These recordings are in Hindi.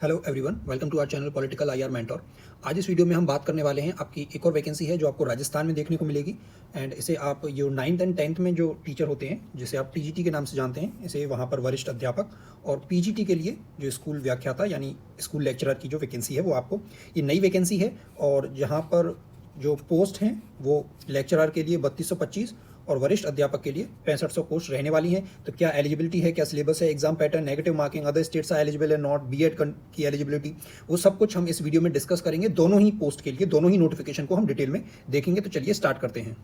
Hello everyone, welcome to our channel political IR mentor. आज इस वीडियो में हम बात करने वाले हैं आपकी एक और वैकेंसी है जो आपको राजस्थान में देखने को मिलेगी। एंड इसे आप जो 9th एंड 10th में जो टीचर होते हैं, जिसे आप टीजीटी के नाम से जानते हैं, इसे वहाँ पर वरिष्ठ अध्यापक, और पीजीटी के लिए जो स्कूल व्याख्याता यानी स्कूल लेक्चरर की जो वैकेंसी है वो आपको ये नई वैकेंसी है। और जहाँ पर जो पोस्ट हैं वो लेक्चरर के लिए 3225 और वरिष्ठ अध्यापक के लिए 6500 पोस्ट रहने वाली हैं। तो क्या एलिजिबिलिटी है, क्या सिलेबस है, exam pattern, negative marking, other states are eligible है नॉट, बीएड की एलिजिबिलिटी, वो सब कुछ हम इस वीडियो में डिस्कस करेंगे। दोनों ही पोस्ट के लिए दोनों ही नोटिफिकेशन को हम डिटेल में देखेंगे। तो चलिए स्टार्ट करते हैं।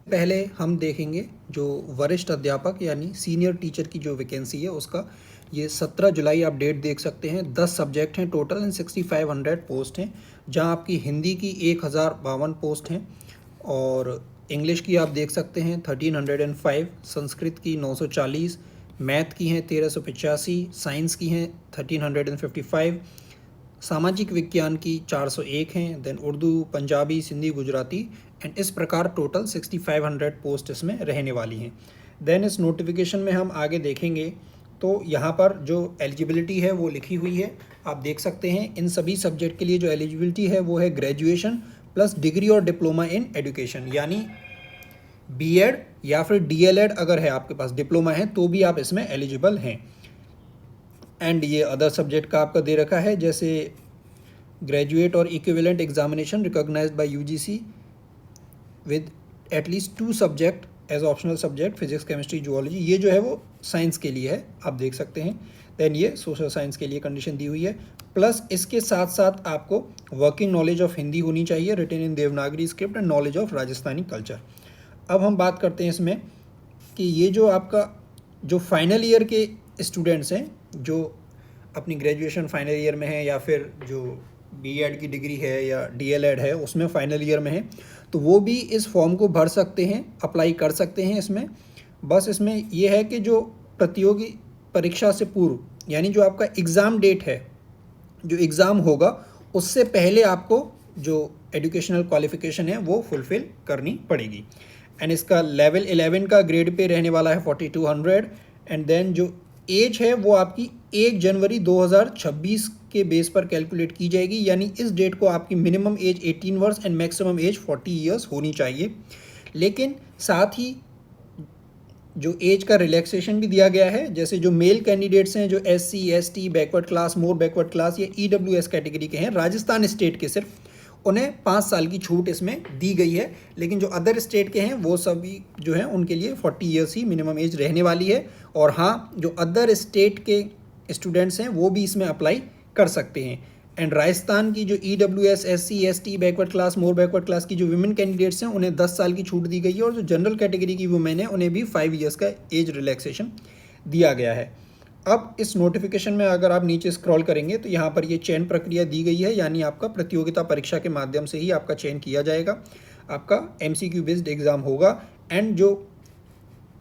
पहले हम देखेंगे जो वरिष्ठ अध्यापक यानी सीनियर टीचर की जो वैकेंसी है उसका ये 17 जुलाई आप डेट देख सकते हैं। 10 सब्जेक्ट हैं टोटल एंड 6500 पोस्ट हैं, जहां आपकी हिंदी की 1052 पोस्ट हैं और इंग्लिश की आप देख सकते हैं 1305, संस्कृत की 940, मैथ की हैं 1385, साइंस की हैं 1355, सामाजिक विज्ञान की 401 हैं, देन उर्दू, पंजाबी, सिंधी, गुजराती, एंड इस प्रकार टोटल 6500 पोस्ट इसमें रहने वाली हैं। देन इस नोटिफिकेशन में हम आगे देखेंगे तो यहाँ पर जो एलिजिबिलिटी है वो लिखी हुई है, आप देख सकते हैं। इन सभी सब्जेक्ट के लिए जो एलिजिबिलिटी है वो है ग्रेजुएशन प्लस डिग्री और डिप्लोमा इन एजुकेशन, यानी बीएड या फिर डीएलएड अगर है आपके पास, डिप्लोमा है, तो भी आप इसमें एलिजिबल हैं। एंड ये अदर सब्जेक्ट का आपका दे रखा है, जैसे ग्रेजुएट और equivalent examination recognised by UGC with at least 2 subject as optional subject, physics, chemistry, zoology. ये जो है वो साइंस के लिए है, आप देख सकते हैं। देन ये सोशल साइंस के लिए कंडीशन दी हुई है। प्लस इसके साथ साथ आपको वर्किंग नॉलेज ऑफ हिंदी होनी चाहिए, written in Devanagari script, and knowledge of Rajasthani culture. अब हम बात करते हैं इसमें कि ये जो आपका जो फाइनल ईयर के स्टूडेंट्स हैं, जो अपनी ग्रेजुएशन फाइनल ईयर में है या फिर जो बीएड की डिग्री है या डीएलएड है उसमें फाइनल ईयर में है, तो वो भी इस फॉर्म को भर सकते हैं, अप्लाई कर सकते हैं इसमें। बस इसमें ये है कि जो प्रतियोगी परीक्षा से पूर्व यानी जो आपका एग्ज़ाम डेट है, जो एग्ज़ाम होगा उससे पहले आपको जो एजुकेशनल क्वालिफिकेशन है वो फुलफ़िल करनी पड़ेगी। एंड इसका लेवल 11 का ग्रेड पे रहने वाला है 4200। एंड देन जो एज है वो आपकी 1 जनवरी 2026 के बेस पर कैलकुलेट की जाएगी, यानी इस डेट को आपकी मिनिमम एज 18 वर्ष एंड मैक्सिमम एज 40 ईयर्स होनी चाहिए। लेकिन साथ ही जो एज का रिलैक्सेशन भी दिया गया है, जैसे जो मेल कैंडिडेट्स हैं जो SC ST backward class, more backward class या EWS कैटेगरी के हैं राजस्थान स्टेट के, सिर्फ उन्हें 5 साल की छूट इसमें दी गई है। लेकिन जो अदर स्टेट के हैं वो सभी जो हैं उनके लिए 40 ईयर्स ही मिनिमम एज रहने वाली है। और हाँ, जो अदर स्टेट के स्टूडेंट्स हैं वो भी इसमें अप्लाई कर सकते हैं। एंड राजस्थान की जो EWS SC ST backward class, more backward class की जो विमेन कैंडिडेट्स हैं उन्हें 10 साल की छूट दी गई है, और जो जनरल कैटेगरी की वुमेन है उन्हें भी 5 ईयर्स का एज रिलैक्सेशन दिया गया है। अब इस नोटिफिकेशन में अगर आप नीचे स्क्रॉल करेंगे तो यहाँ पर ये चयन प्रक्रिया दी गई है, यानी आपका प्रतियोगिता परीक्षा के माध्यम से ही आपका चयन किया जाएगा। आपका MCQ बेस्ड एग्ज़ाम होगा। एंड जो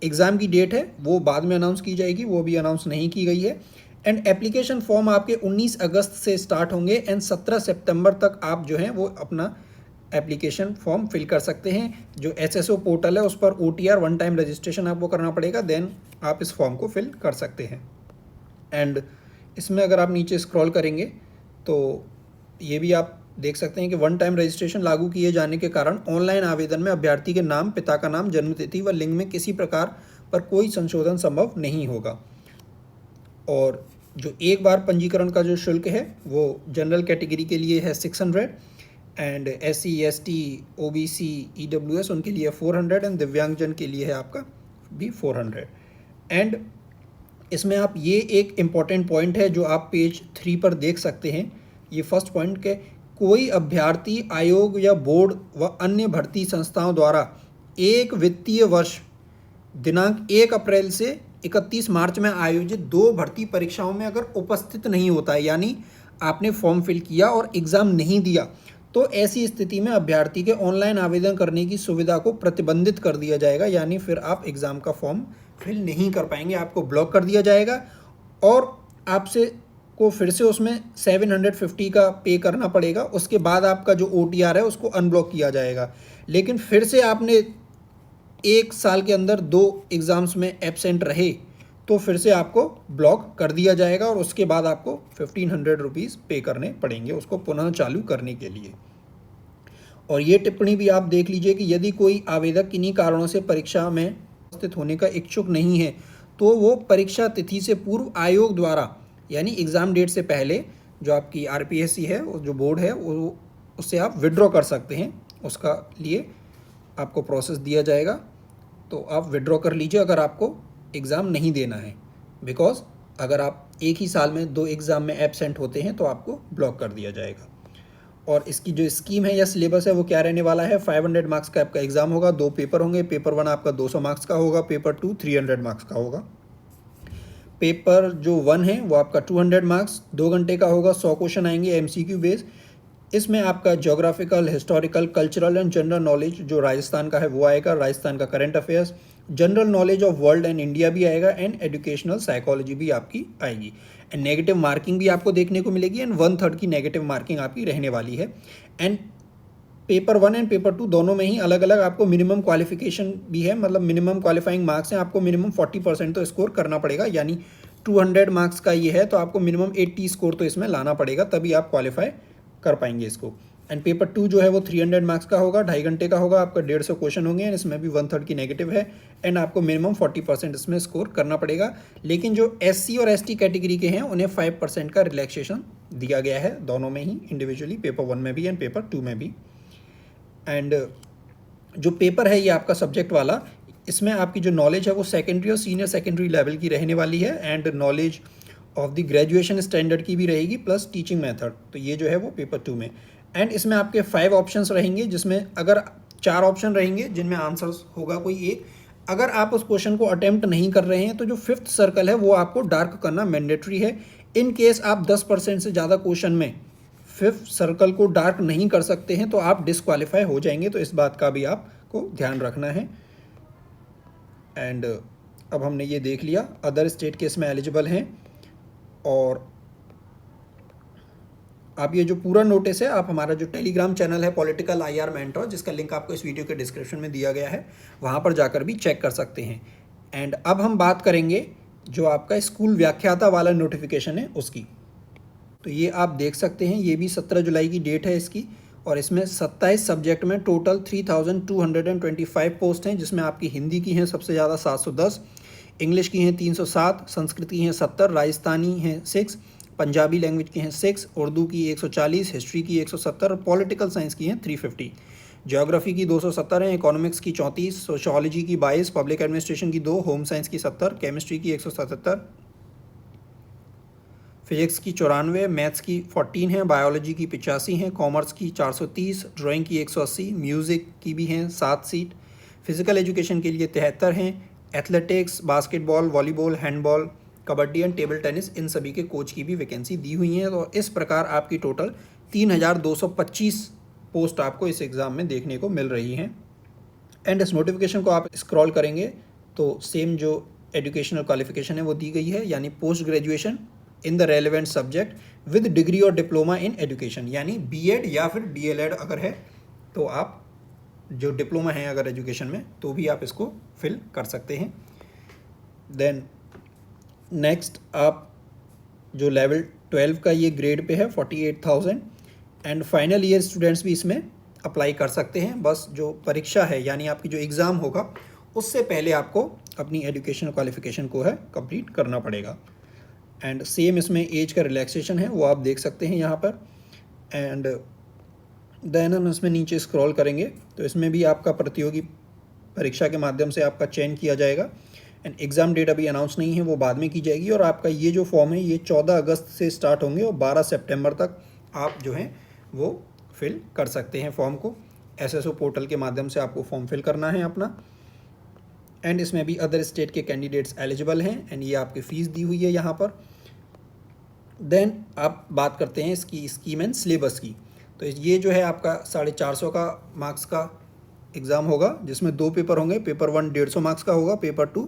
एग्ज़ाम की डेट है वो बाद में अनाउंस की जाएगी, वो भी अनाउंस नहीं की गई है। एंड एप्लीकेशन फॉर्म आपके 19 अगस्त से स्टार्ट होंगे एंड 17 सितंबर तक आप जो हैं वो अपना एप्लीकेशन फॉर्म फिल कर सकते हैं। जो SSO पोर्टल है उस पर OTR 1 टाइम रजिस्ट्रेशन आपको करना पड़ेगा, देन आप इस फॉर्म को फिल कर सकते हैं। एंड इसमें अगर आप नीचे स्क्रॉल करेंगे तो ये भी आप देख सकते हैं कि 1 टाइम रजिस्ट्रेशन लागू किए जाने के कारण ऑनलाइन आवेदन में अभ्यर्थी के नाम, पिता का नाम, जन्मतिथि व लिंग में किसी प्रकार पर कोई संशोधन संभव नहीं होगा। और जो एक बार पंजीकरण का जो शुल्क है वो जनरल कैटेगरी के लिए है 600, and SC ST OBC EWS उनके लिए 400, एंड दिव्यांगजन के लिए है आपका भी 400। एंड इसमें आप ये एक इम्पॉर्टेंट पॉइंट है जो आप पेज 3 पर देख सकते हैं। ये फर्स्ट पॉइंट के कोई अभ्यर्थी आयोग या बोर्ड व अन्य भर्ती संस्थाओं द्वारा एक वित्तीय वर्ष दिनांक 1 अप्रैल से 31 मार्च में आयोजित 2 भर्ती परीक्षाओं में अगर उपस्थित नहीं होता है, यानी आपने फॉर्म फिल किया और एग्ज़ाम नहीं दिया, तो ऐसी स्थिति में अभ्यर्थी के ऑनलाइन आवेदन करने की सुविधा को प्रतिबंधित कर दिया जाएगा, यानी फिर आप एग्ज़ाम का फॉर्म फिल नहीं कर पाएंगे, आपको ब्लॉक कर दिया जाएगा और आपसे को फिर से उसमें 750 का पे करना पड़ेगा। उसके बाद आपका जो OTR है उसको अनब्लॉक किया जाएगा। लेकिन फिर से आपने 1 साल के अंदर 2 एग्ज़ाम्स में एब्सेंट रहे तो फिर से आपको ब्लॉक कर दिया जाएगा और उसके बाद आपको 1500 रुपीज़ पे करने पड़ेंगे उसको पुनः चालू करने के लिए। और ये टिप्पणी भी आप देख लीजिए कि यदि कोई आवेदक किन्हीं कारणों से परीक्षा में उपस्थित होने का इच्छुक नहीं है तो वो परीक्षा तिथि से पूर्व आयोग द्वारा यानी एग्ज़ाम डेट से पहले जो आपकी आरपीएससी है, जो बोर्ड है, वो उससे आप विड्रॉ कर सकते हैं। उसका लिए आपको प्रोसेस दिया जाएगा, तो आप विड्रॉ कर लीजिए अगर आपको एग्ज़ाम नहीं देना है। बिकॉज अगर आप एक ही साल में 2 एग्ज़ाम में एब्सेंट होते हैं तो आपको ब्लॉक कर दिया जाएगा। और इसकी जो स्कीम है या सिलेबस है वो क्या रहने वाला है, 500 मार्क्स का आपका एग्ज़ाम होगा, 2 पेपर होंगे। पेपर 1 आपका 200 मार्क्स का होगा, पेपर 2 300 मार्क्स का होगा। पेपर जो 1 है वो आपका 200 मार्क्स 2 घंटे का होगा, 100 क्वेश्चन आएंगे एमसीक्यू बेस। इसमें आपका geographical, historical, cultural and general knowledge जो राजस्थान का है वो आएगा, राजस्थान का current affairs, general knowledge of world and India भी आएगा, एंड एजुकेशनल साइकोलॉजी भी आपकी आएगी। एंड नेगेटिव मार्किंग भी आपको देखने को मिलेगी, एंड 1/3 की नेगेटिव मार्किंग आपकी रहने वाली है। एंड पेपर 1 एंड पेपर 2 दोनों में ही अलग अलग आपको मिनिमम क्वालिफिकेशन भी है, मतलब मिनिमम क्वालिफाइंग मार्क्स हैं, आपको मिनिमम 40% तो स्कोर करना पड़ेगा। यानी 200 मार्क्स का ये है तो आपको मिनिमम 80 स्कोर तो इसमें लाना पड़ेगा, तभी आप क्वालिफाई कर पाएंगे इसको। एंड पेपर 2 जो है वो 300 मार्क्स का होगा, 2.5 घंटे का होगा, आपका 150 क्वेश्चन होंगे, इसमें भी 1/3 की नेगेटिव है, एंड आपको मिनिमम 40% इसमें स्कोर करना पड़ेगा। लेकिन जो एससी और एसटी कैटेगरी के हैं उन्हें 5% का रिलैक्सेशन दिया गया है, दोनों में ही, इंडिविजुअली, पेपर 1 में भी एंड पेपर 2 में भी। एंड जो पेपर है ये आपका सब्जेक्ट वाला, इसमें आपकी जो नॉलेज है वो सेकेंडरी और सीनियर सेकेंडरी लेवल की रहने वाली है, and knowledge of the graduation standard की भी रहेगी, प्लस टीचिंग मेथड। तो ये जो है वो पेपर 2 में। एंड इसमें आपके 5 ऑप्शंस रहेंगे, जिसमें अगर 4 ऑप्शन रहेंगे जिनमें आंसर्स होगा कोई एक। अगर आप उस क्वेश्चन को अटेम्प्ट नहीं कर रहे हैं तो जो 5th सर्कल है वो आपको डार्क करना मैंडेटरी है। इन केस आप 10% से ज़्यादा क्वेश्चन में 5th सर्कल को डार्क नहीं कर सकते हैं तो आप डिस्क्वालीफाई हो जाएंगे, तो इस बात का भी आपको ध्यान रखना है। एंड अब हमने ये देख लिया अदर स्टेट के इसमें एलिजिबल हैं। और आप ये जो पूरा नोटिस है आप हमारा जो टेलीग्राम चैनल है पॉलिटिकल IR मेंटोर, जिसका लिंक आपको इस वीडियो के डिस्क्रिप्शन में दिया गया है, वहाँ पर जाकर भी चेक कर सकते हैं। एंड अब हम बात करेंगे जो आपका स्कूल व्याख्याता वाला नोटिफिकेशन है उसकी। तो ये आप देख सकते हैं, ये भी 17 जुलाई की डेट है इसकी, और इसमें 27 सब्जेक्ट में टोटल 3225 पोस्ट हैं, जिसमें आपकी हिंदी की हैं सबसे ज़्यादा 710, इंग्लिश की हैं 307, संस्कृत की हैं 70, राजस्थानी हैं 6, पंजाबी लैंग्वेज की हैं 6, उर्दू की 140, हिस्ट्री की 170 और पॉलिटिकल साइंस की हैं 350। ज्योग्राफी की 270 हैं, इकोनॉमिक्स की 34, सोशियोलॉजी की 22, पब्लिक एडमिनिस्ट्रेशन की 2, होम साइंस की 70, केमिस्ट्री की 177, फिजिक्स की 94, मैथ्स की 14 हैं, बायोलॉजी की 85 हैं, कॉमर्स की 430, ड्राइंग की 180, म्यूज़िक की भी हैं 7 सीट, फिजिकल एजुकेशन के लिए 73 हैं, athletics, basketball, volleyball, handball, kabaddi and table tennis, इन सभी के कोच की भी वैकेंसी दी हुई हैं। तो इस प्रकार आपकी टोटल 3225 पोस्ट आपको इस एग्ज़ाम में देखने को मिल रही हैं। एंड इस नोटिफिकेशन को आप स्क्रॉल करेंगे तो सेम जो एजुकेशनल क्वालिफिकेशन है वो दी गई है, यानी post graduation in the relevant subject with degree और डिप्लोमा इन एजुकेशन, यानी बीएड या फिर डीएलएड अगर है तो आप जो डिप्लोमा है अगर एजुकेशन में तो भी आप इसको फिल कर सकते हैं। देन नेक्स्ट आप जो लेवल 12 का ये ग्रेड पे है 48,000, एंड फाइनल ईयर स्टूडेंट्स भी इसमें अप्लाई कर सकते हैं। बस जो परीक्षा है यानी आपकी जो एग्ज़ाम होगा उससे पहले आपको अपनी एजुकेशनल क्वालिफिकेशन को है कंप्लीट करना पड़ेगा। एंड सेम इसमें एज का रिलैक्सेशन है वो आप देख सकते हैं यहाँ पर। एंड देन हम इसमें नीचे स्क्रॉल करेंगे तो इसमें भी आपका प्रतियोगी परीक्षा के माध्यम से आपका चयन किया जाएगा, एंड एग्ज़ाम डेट अभी अनाउंस नहीं है, वो बाद में की जाएगी। और आपका ये जो फॉर्म है ये 14 अगस्त से स्टार्ट होंगे और 12 सितंबर तक आप जो हैं वो फिल कर सकते हैं फॉर्म को। SSO पोर्टल के माध्यम से आपको फॉर्म फिल करना है अपना। एंड इसमें भी अदर स्टेट के कैंडिडेट्स एलिजिबल हैं, एंड ये आपकी फ़ीस दी हुई है यहाँ पर। देन आप बात करते हैं इसकी स्कीम एंड सिलेबस की। तो ये जो है आपका 450 का मार्क्स का एग्ज़ाम होगा, जिसमें 2 पेपर होंगे। पेपर 1 150 मार्क्स का होगा, पेपर 2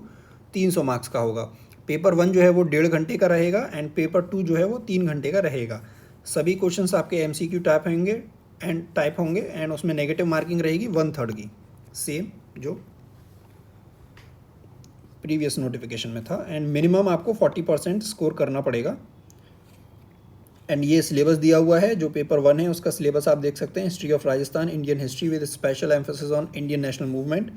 300 मार्क्स का होगा। पेपर 1 जो है वो 1.5 घंटे का रहेगा, एंड पेपर 2 जो है वो 3 घंटे का रहेगा। सभी क्वेश्चंस आपके MCQ टाइप होंगे, एंड उसमें नेगेटिव मार्किंग रहेगी 1/3 की, सेम जो प्रीवियस नोटिफिकेशन में था। एंड मिनिमम आपको 40% स्कोर करना पड़ेगा। एंड ये सिलेबस दिया हुआ है, जो पेपर 1 है उसका सिलेबस आप देख सकते हैं। History of Rajasthan, Indian history with special emphasis on Indian national movement,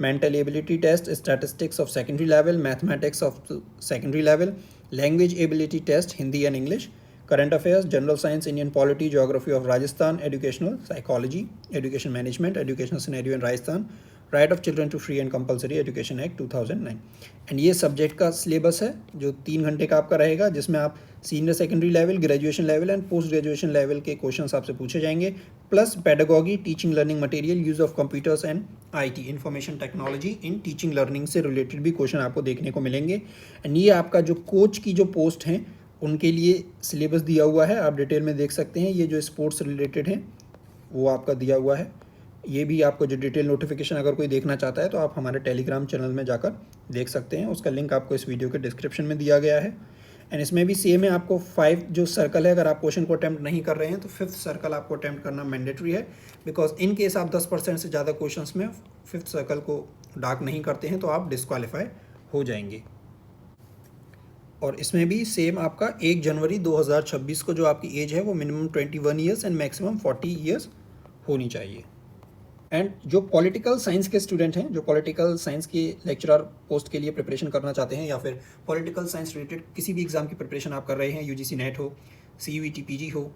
mental ability test, statistics of secondary level, mathematics of secondary level, language ability test Hindi and English, current affairs, general science, Indian polity, geography of Rajasthan, educational, psychology, education management, educational scenario in Rajasthan, right of children to free and compulsory education act 2009। And ये सब्जेक्ट का सिलेबस है जो 3 घंटे का आपका रहेगा, जिसमें आप senior secondary level, graduation level and post graduation level के क्वेश्चंस आपसे पूछे जाएंगे, plus pedagogy, teaching learning material, use of computers and IT, information technology in teaching learning से रिलेटेड भी क्वेश्चन आपको देखने को मिलेंगे। एंड ये आपका जो कोच की जो पोस्ट हैं उनके लिए सिलेबस दिया हुआ है, आप डिटेल में देख सकते हैं। ये जो स्पोर्ट्स रिलेटेड हैं वो आपका दिया हुआ है। ये भी आपको जो डिटेल नोटिफिकेशन अगर कोई देखना चाहता है तो आप हमारे टेलीग्राम चैनल में जाकर देख सकते हैं, उसका लिंक आपको इस वीडियो के डिस्क्रिप्शन में दिया गया है। एंड इसमें भी सेम है, आपको 5 जो सर्कल है, अगर आप क्वेश्चन को अटैम्प्ट नहीं कर रहे हैं तो 5th सर्कल आपको अटैम्प्ट करना मैंडेटरी है, बिकॉज इन केस आप 10% से ज़्यादा क्वेश्चंस में 5th सर्कल को डार्क नहीं करते हैं तो आप डिस्क्वालीफाई हो जाएंगे। और इसमें भी सेम आपका 1 जनवरी 2026 को जो आपकी एज है वो minimum 21 years and maximum 40 years होनी चाहिए। एंड जो पॉलिटिकल साइंस के स्टूडेंट हैं, जो पॉलिटिकल साइंस के लेक्चरर पोस्ट के लिए प्रिपरेशन करना चाहते हैं, या फिर पॉलिटिकल साइंस रिलेटेड किसी भी एग्ज़ाम की प्रिपरेशन आप कर रहे हैं, यूजीसी नेट हो, सीयूईटी पीजी हो,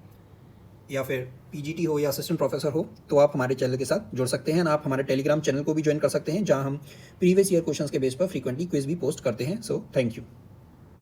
या फिर पीजीटी हो, या असिस्टेंट प्रोफेसर हो, तो आप हमारे चैनल के साथ जुड़ सकते हैं। आप हमारे टेलीग्राम चैनल को भी ज्वाइन कर सकते हैं, जहां हम प्रीवियस ईयर क्वेश्चंस के बेस पर फ्रीक्वेंटली क्विज भी पोस्ट करते हैं। So thank you.